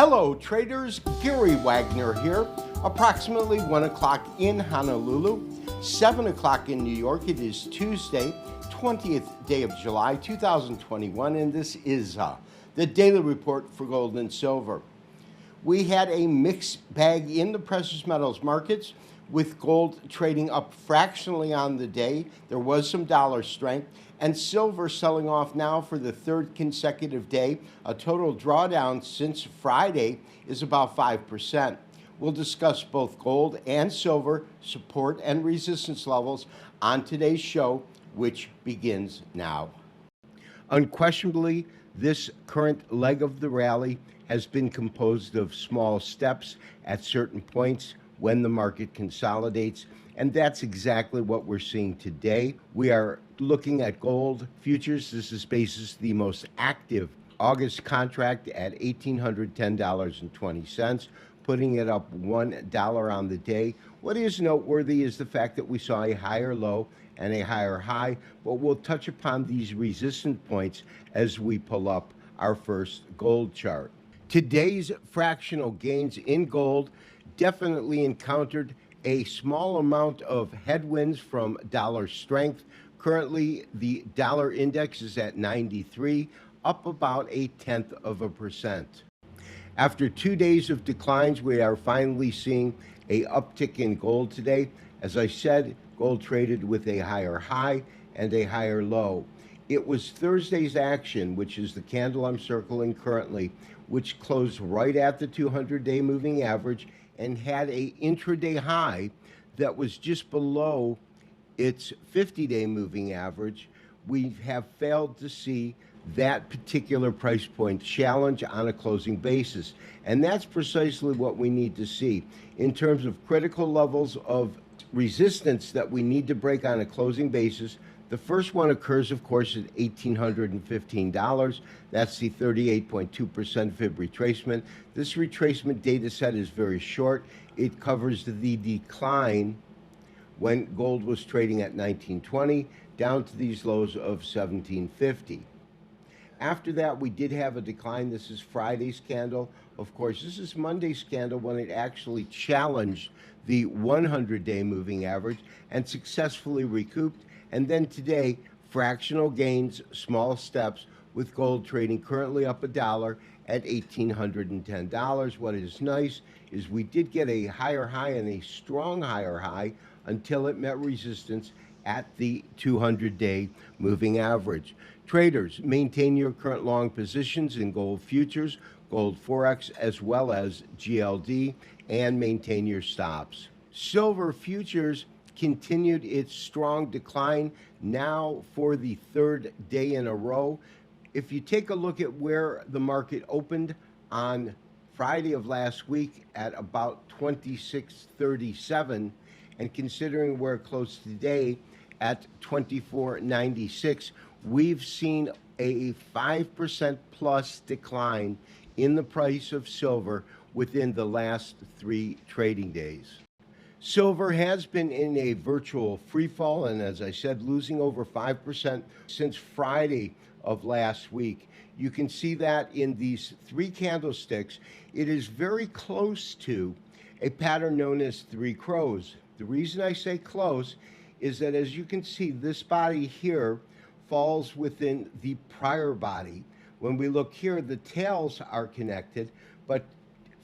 Hello traders, Gary Wagner here. Approximately 1 o'clock in Honolulu, 7 o'clock in New York. It is Tuesday, 20th day of July, 2021, and this is the Daily Report for Gold and Silver. We had a mixed bag in the precious metals markets, with gold trading up fractionally on the day. There was some dollar strength, and silver selling off now for the third consecutive day. A total drawdown since Friday is about 5%. We'll discuss both gold and silver support and resistance levels on today's show, which begins now. Unquestionably, this current leg of the rally has been composed of small steps at certain points when the market consolidates, and that's exactly what we're seeing today. We are looking at gold futures. This is basis the most active August contract at $1,810.20, putting it up $1 on the day. What is noteworthy is the fact that we saw a higher low and a higher high, but we'll touch upon these resistance points as we pull up our first gold chart. Today's fractional gains in gold definitely encountered a small amount of headwinds from dollar strength. Currently, the dollar index is at 93, up about 0.1%. After 2 days of declines, we are finally seeing a uptick in gold today. As I said, gold traded with a higher high and a higher low. It was Thursday's action, which is the candle I'm circling currently, which closed right at the 200-day moving average and had a intraday high that was just below its 50-day moving average. We have failed to see that particular price point challenge on a closing basis, and that's precisely what we need to see in terms of critical levels of resistance that we need to break on a closing basis. The first one occurs, of course, at $1,815. That's the 38.2% fib retracement. This retracement data set is very short. It covers the decline when gold was trading at $1,920 down to these lows of $1,750. After that, we did have a decline. This is Friday's candle. Of course, this is Monday's candle when it actually challenged the 100-day moving average and successfully recouped. And then today, fractional gains, small steps, with gold trading currently up $1 at $1,810. What is nice is we did get a higher high and a strong higher high until it met resistance at the 200-day moving average. Traders, maintain your current long positions in gold futures, gold forex, as well as GLD, and maintain your stops. Silver futures continued its strong decline now for the third day in a row. If you take a look at where the market opened on Friday of last week at about 26.37, and considering where it closed today at 24.96, we've seen a 5% plus decline in the price of silver within the last 3 trading days. Silver has been in a virtual free fall, and as I said, losing over 5% since Friday of last week. You can see that in these 3 candlesticks. It is very close to a pattern known as 3 crows. The reason I say close is that, as you can see, this body here falls within the prior body. When we look here, the tails are connected, but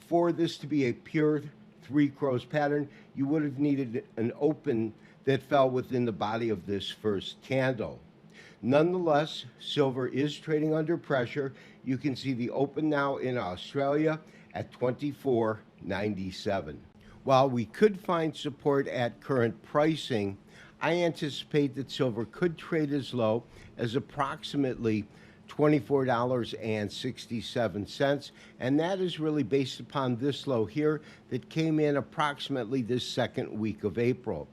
for this to be a pure 3 crows pattern, you would have needed an open that fell within the body of this first candle. Nonetheless, silver is trading under pressure. You can see the open now in Australia at 24.97. While we could find support at current pricing, I anticipate that silver could trade as low as approximately $24.67, and that is really based upon this low here that came in approximately this second week of April.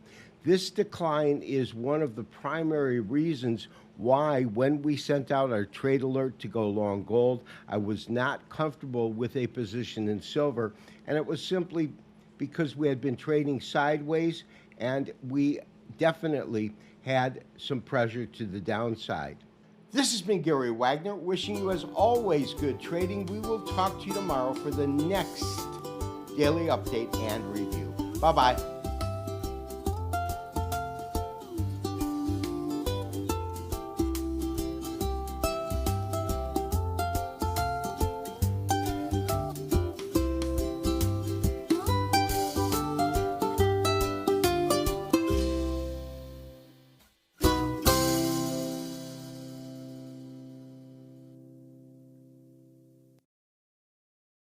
This decline is one of the primary reasons why, when we sent out our trade alert to go long gold, I was not comfortable with a position in silver, and it was simply because we had been trading sideways and we definitely had some pressure to the downside. This has been Gary Wagner, wishing you, as always, good trading. We will talk to you tomorrow for the next daily update and review. Bye-bye.